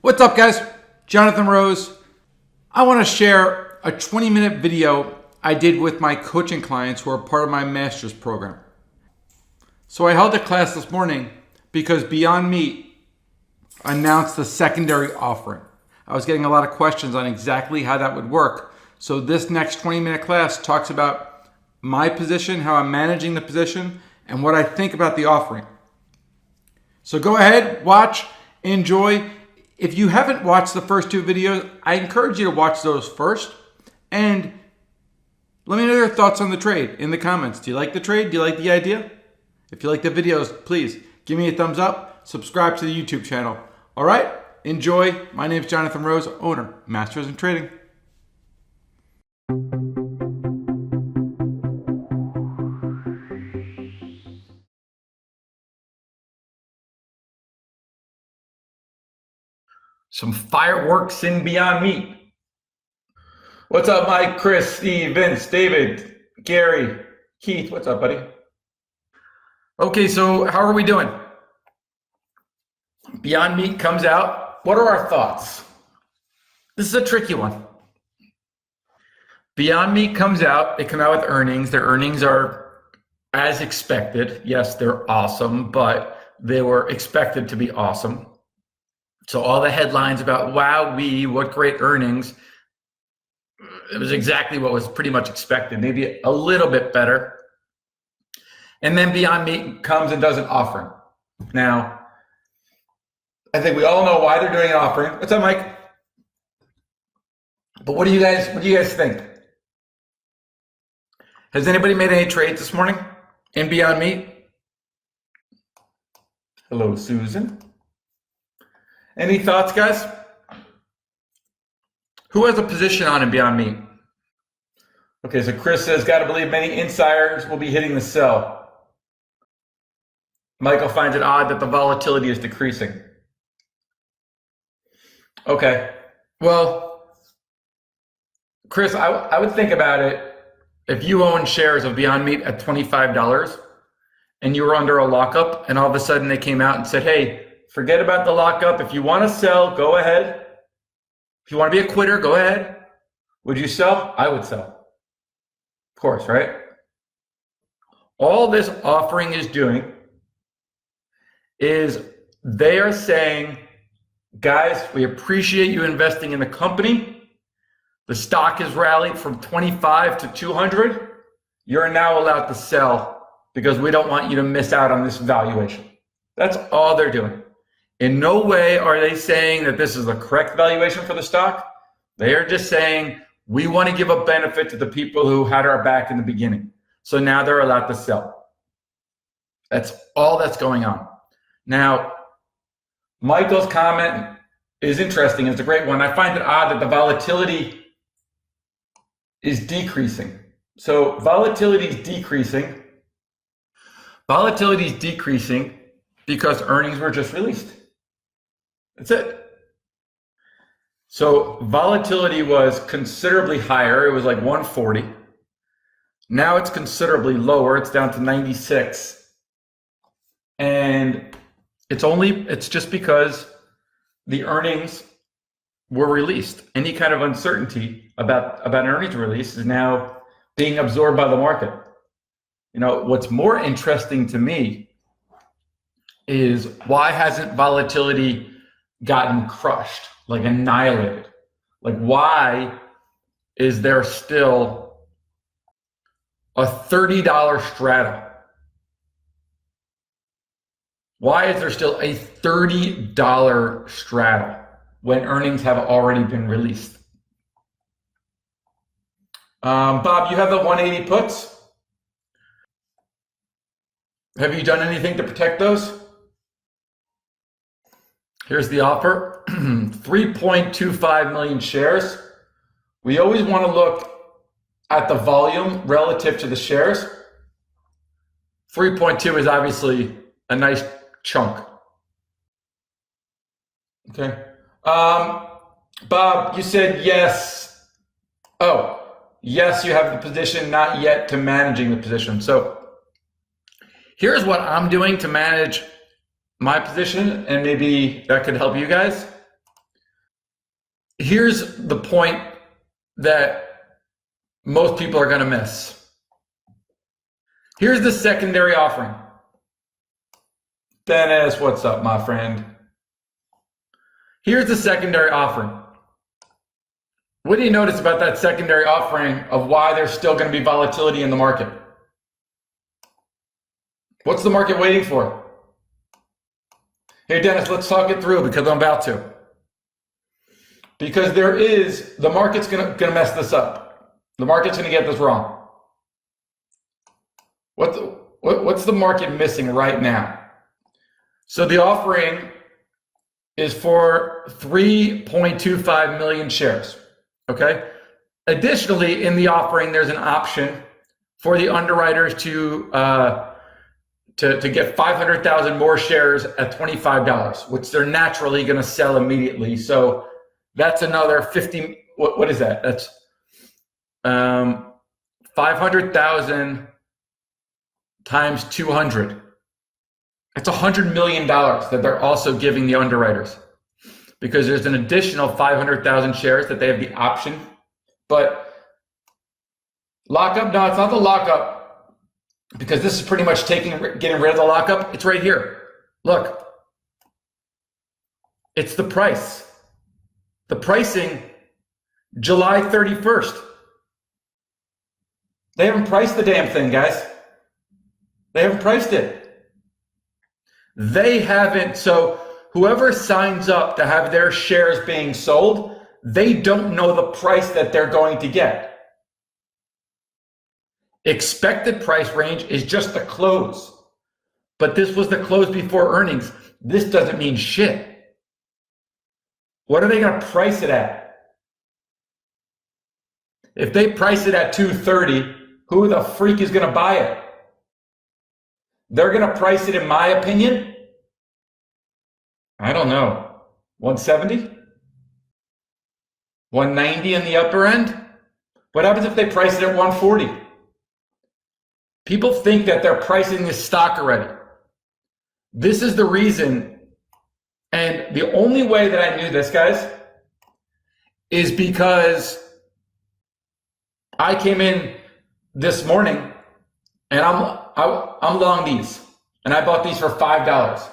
What's up, guys? Jonathan Rose. I want to share a 20-minute video I did with my coaching clients who are part of my master's program. So I held a class this morning because Beyond Meat announced the secondary offering. I was getting a lot of questions on exactly how that would work. So this next 20-minute class talks about my position, how I'm managing the position, and what I think about the offering. So go ahead, watch, enjoy. If you haven't watched the first two videos, I encourage you to watch those first. And let me know your thoughts on the trade in the comments. Do you like the trade? Do you like the idea? If you like the videos, please give me a thumbs up. Subscribe to the YouTube channel. All right, enjoy. My name is Jonathan Rose, owner, Masters in Trading. Some fireworks in Beyond Meat. What's up, Mike, Chris, Steve, Vince, David, Gary, Keith? What's up, buddy? Okay, so how are we doing? Beyond Meat comes out. What are our thoughts? This is a tricky one. Beyond Meat comes out. They come out with earnings. Their earnings are as expected. Yes, they're awesome, but they were expected to be awesome. So all the headlines about, wow, what great earnings, it was exactly what was pretty much expected, maybe a little bit better. And then Beyond Meat comes and does an offering. Now, I think we all know why they're doing an offering. What's up, Mike? But what do you guys think? Has anybody made any trades this morning in Beyond Meat? Hello, Susan. Any thoughts, guys? Who has a position on in Beyond Meat? Okay, so Chris says, got to believe many insiders will be hitting the sell. Michael finds it odd that the volatility is decreasing. Okay, well, Chris, I would think about it. If you own shares of Beyond Meat at $25 and you were under a lockup and all of a sudden they came out and said, hey, forget about the lockup. If you want to sell, go ahead. If you want to be a quitter, go ahead. Would you sell? I would sell. Of course, right? All this offering is doing is they are saying, guys, we appreciate you investing in the company. The stock has rallied from 25 to 200. You're now allowed to sell because we don't want you to miss out on this valuation. That's all they're doing. In no way are they saying that this is the correct valuation for the stock. They are just saying, we want to give a benefit to the people who had our back in the beginning. So now they're allowed to sell. That's all that's going on. Now, Michael's comment is interesting. It's a great one. I find it odd that the volatility is decreasing. So volatility is decreasing. Volatility is decreasing because earnings were just released. That's it. So volatility was considerably higher. It was like 140. Now it's considerably lower. It's down to 96. And it's just because the earnings were released. Any kind of uncertainty about an earnings release is now being absorbed by the market. You know, what's more interesting to me is why hasn't volatility gotten crushed, like annihilated? Like, why is there still a $30 strata? Why is there still a $30 strata when earnings have already been released? Bob, you have the 180 puts. Have you done anything to protect those? Here's the offer, 3.25 million shares. We always want to look at the volume relative to the shares. 3.2 is obviously a nice chunk. Okay. Bob, you said yes. Oh, yes, you have the position, not yet to managing the position. So here's what I'm doing to manage my position, and maybe that could help you guys. Here's the point that most people are going to miss. Here's the secondary offering. Dennis, what's up, my friend? Here's the secondary offering. What do you notice about that secondary offering of why there's still going to be volatility in the market? What's the market waiting for? Hey, Dennis, let's talk it through because I'm about to. Because the market's going to mess this up. The market's going to get this wrong. What's the market missing right now? So the offering is for 3.25 million shares. Okay. Additionally, in the offering, there's an option for the underwriters to get 500,000 more shares at $25, which they're naturally going to sell immediately. So that's another 50. What is that? That's 500,000 times 200. That's $100 million that they're also giving the underwriters, because there's an additional 500,000 shares that they have the option. But lockup, no, it's not the lockup, because this is pretty much getting rid of the lockup. It's right here. Look, it's the price. The pricing, July 31st. They haven't priced the damn thing, guys. They haven't priced it. They haven't. So whoever signs up to have their shares being sold, they don't know the price that they're going to get. Expected price range is just the close. But this was the close before earnings. This doesn't mean shit. What are they going to price it at? If they price it at 230, who the freak is going to buy it? They're going to price it, in my opinion, I don't know, 170? 190 in the upper end? What happens if they price it at 140? People think that they're pricing this stock already. This is the reason, and the only way that I knew this, guys, is because I came in this morning and I'm long these, and I bought these for $5.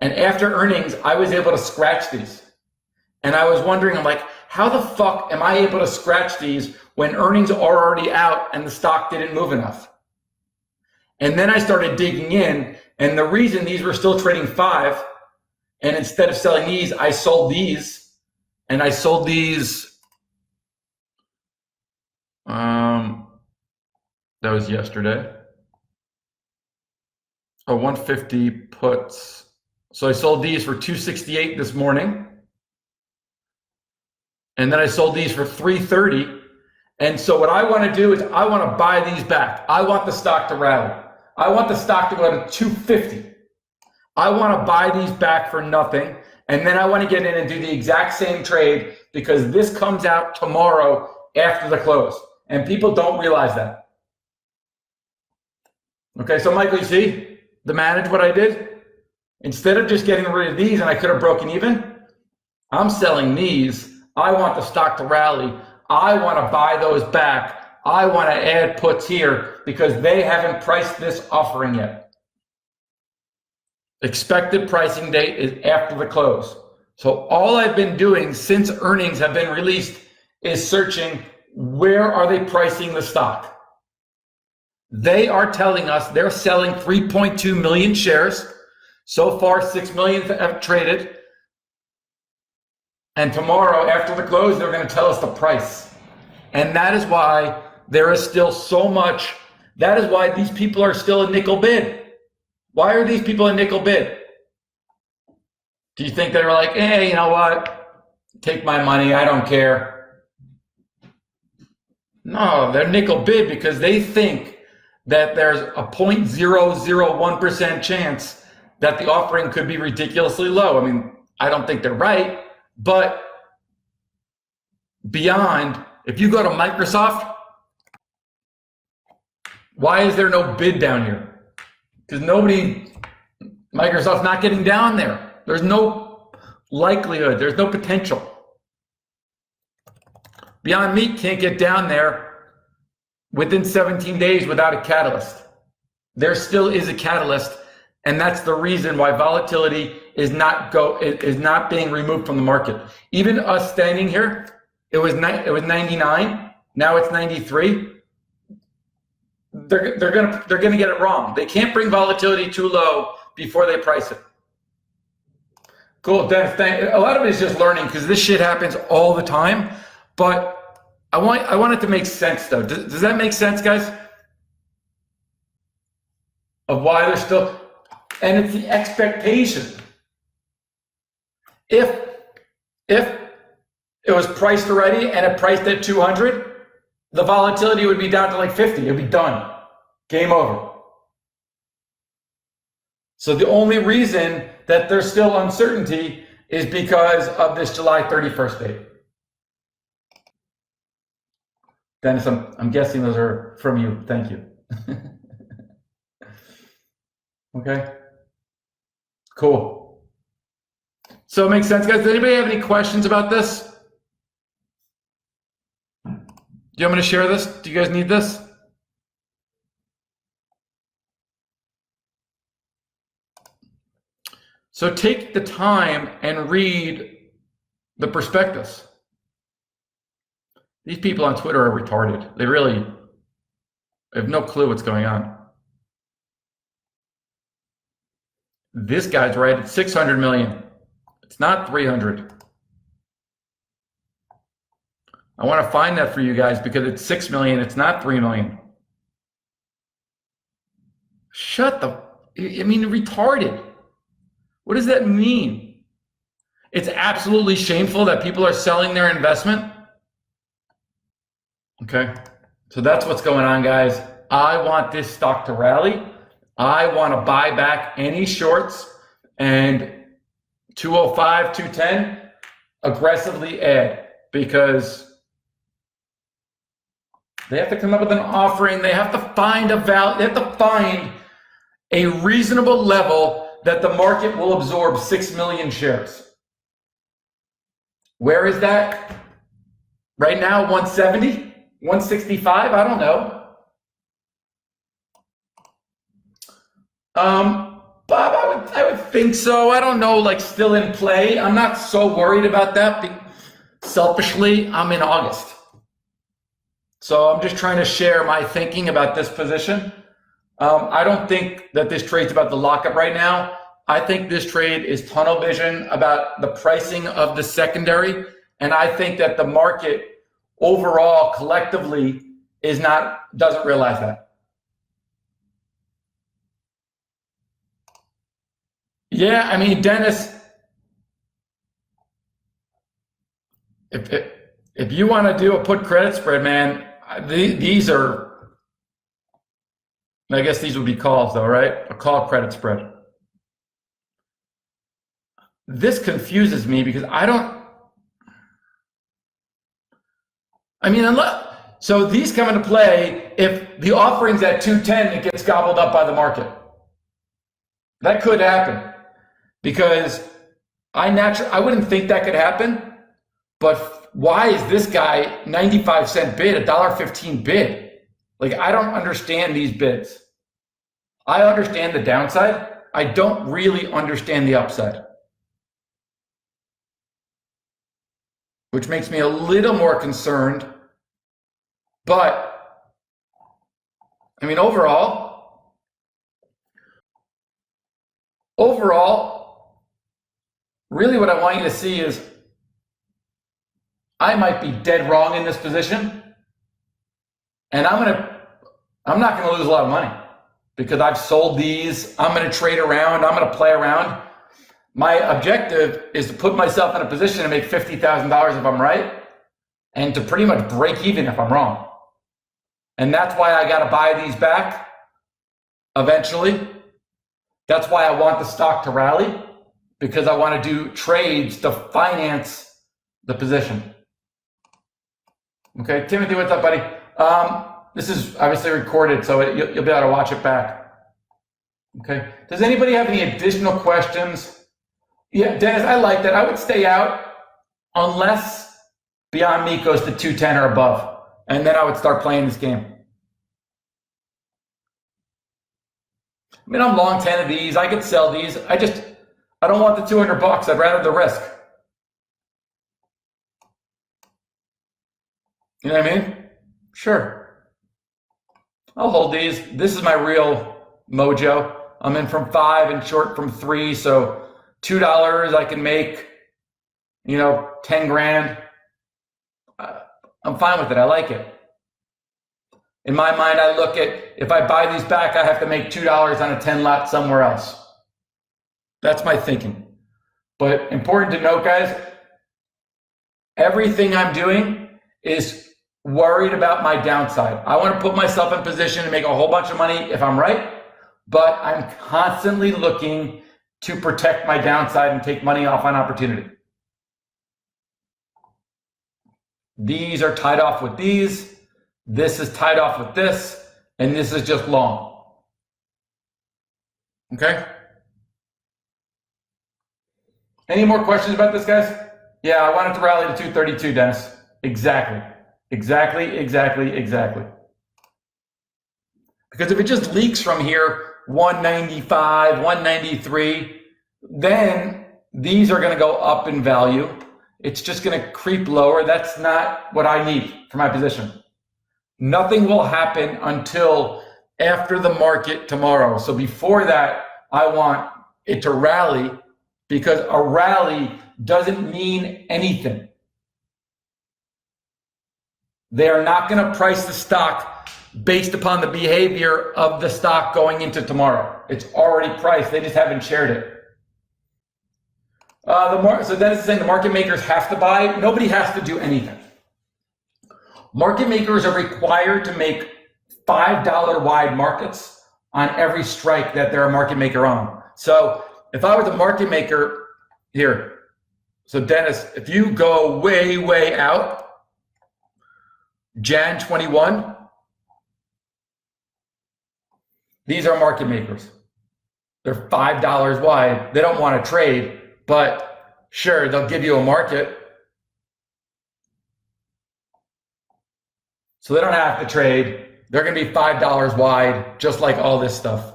And after earnings, I was able to scratch these. And I was wondering, I'm like, how the fuck am I able to scratch these when earnings are already out and the stock didn't move enough? And then I started digging in, and the reason these were still trading 5, and instead of selling these, I sold these, and I sold these, that was yesterday. Oh, 150 puts. So I sold these for 268 this morning. And then I sold these for 330. And so what I want to do is I want to buy these back. I want the stock to rally. I want the stock to go to 250. I want to buy these back for nothing. And then I want to get in and do the exact same trade, because this comes out tomorrow after the close. And people don't realize that. Okay, so Michael, you see the manage what I did? Instead of just getting rid of these and I could have broken even, I'm selling these. I want the stock to rally. I want to buy those back. I want to add puts here because they haven't priced this offering yet. Expected pricing date is after the close. So all I've been doing since earnings have been released is searching, where are they pricing the stock? They are telling us they're selling 3.2 million shares. So far, 6 million have traded. And tomorrow, after the close, they're going to tell us the price. And that is why there is still so much. That is why these people are still a nickel bid. Why are these people a nickel bid? Do you think they're like, hey, you know what? Take my money. I don't care. No, they're nickel bid because they think that there's a 0.001% chance that the offering could be ridiculously low. I mean, I don't think they're right, but beyond, if you go to Microsoft, why is there no bid down here? Because Microsoft's not getting down there. There's no likelihood, there's no potential. Beyond Meat can't get down there within 17 days without a catalyst. There still is a catalyst, and that's the reason why volatility is not being removed from the market. Even us standing here, it was 99, now it's 93. They're gonna get it wrong. They can't bring volatility too low before they price it. Cool, Dennis. A lot of it is just learning because this shit happens all the time. But I want it to make sense though. Does that make sense, guys? Of why they're still, and it's the expectation. If it was priced already and it priced at 200, the volatility would be down to like 50. It'd be done. Game over. So the only reason that there's still uncertainty is because of this July 31st date. Dennis, I'm guessing those are from you. Thank you. Okay. Cool. So it makes sense, guys. Does anybody have any questions about this? Do you want me to share this? Do you guys need this? So take the time and read the prospectus. These people on Twitter are retarded. They really have no clue what's going on. This guy's right at 600 million. It's not 300. I want to find that for you guys because it's 6 million. It's not 3 million. Shut the, I mean, retarded. What does that mean? It's absolutely shameful that people are selling their investment. Okay, so that's what's going on, guys. I want this stock to rally. I want to buy back any shorts and 205, 210, aggressively add because they have to come up with an offering. They have to find a value. They have to find a reasonable level that the market will absorb 6 million shares. Where is that? Right now, 170? 165? I don't know. Bob, I would think so. I don't know, like still in play. I'm not so worried about that. Selfishly, I'm in August. So I'm just trying to share my thinking about this position. I don't think that this trade's about the lockup right now. I think this trade is tunnel vision about the pricing of the secondary. And I think that the market overall collectively doesn't realize that. Yeah, I mean, Dennis, if you want to do a put credit spread, man, these are, I guess these would be calls though, right? A call credit spread. This confuses me because so these come into play if the offering's at 210, it gets gobbled up by the market. That could happen because I wouldn't think that could happen, but why is this guy 95-cent bid, $1.15 bid? Like, I don't understand these bids. I understand the downside. I don't really understand the upside, which makes me a little more concerned. But, I mean, overall, really what I want you to see is I might be dead wrong in this position, and I'm not going to lose a lot of money because I've sold these. I'm going to trade around. I'm going to play around. My objective is to put myself in a position to make $50,000 if I'm right, and to pretty much break even if I'm wrong. And that's why I got to buy these back eventually. That's why I want the stock to rally, because I want to do trades to finance the position. Okay, Timothy, what's up, buddy? This is obviously recorded, so you'll be able to watch it back. Okay, does anybody have any additional questions? Yeah, Dennis, I like that. I would stay out unless Beyond Meat goes to 210 or above. And then I would start playing this game. I mean, I'm long 10 of these. I could sell these. I don't want the 200 bucks. I'd rather the risk. You know what I mean? Sure. I'll hold these. This is my real mojo. I'm in from 5 and short from 3. So $2 I can make, 10 grand. I'm fine with it. I like it. In my mind, I look at, if I buy these back, I have to make $2 on a 10 lot somewhere else. That's my thinking. But important to note, guys, everything I'm doing is worried about my downside. I want to put myself in position to make a whole bunch of money if I'm right, but I'm constantly looking to protect my downside and take money off on opportunity. These are tied off with these. This is tied off with this, and this is just long. Okay? Any more questions about this, guys? Yeah, I want it to rally to 232, Dennis. Exactly. Exactly. Because if it just leaks from here, 195, 193, then these are going to go up in value. It's just going to creep lower. That's not what I need for my position. Nothing will happen until after the market tomorrow. So before that, I want it to rally, because a rally doesn't mean anything. They are not going to price the stock based upon the behavior of the stock going into tomorrow. It's already priced. They just haven't shared it. So Dennis is saying the market makers have to buy. Nobody has to do anything. Market makers are required to make $5 wide markets on every strike that they're a market maker on. So if I was a market maker here, so Dennis, if you go way out, Jan 21, these are market makers. They're $5 wide. They don't want to trade, but sure, they'll give you a market. So they don't have to trade. They're going to be $5 wide, just like all this stuff.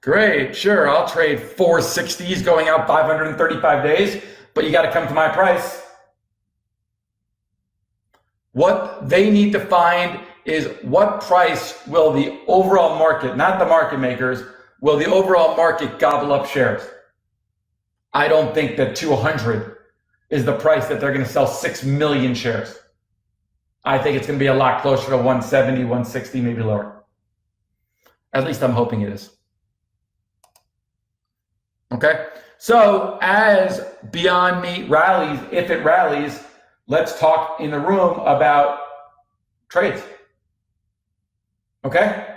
Great, sure, I'll trade 460s going out 535 days, but you got to come to my price. What they need to find is what price will the overall market, not the market makers, will the overall market gobble up shares? I don't think that 200 is the price that they're going to sell 6 million shares. I think it's going to be a lot closer to 170, 160, maybe lower. At least I'm hoping it is. Okay, so as Beyond Meat rallies, if it rallies, let's talk in the room about trades. Okay?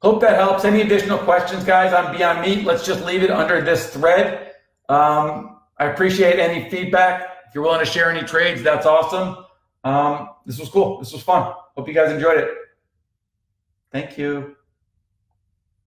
Hope that helps. Any additional questions, guys, on Beyond Meat? Let's just leave it under this thread. I appreciate any feedback. If you're willing to share any trades, that's awesome. This was cool. This was fun. Hope you guys enjoyed it. Thank you.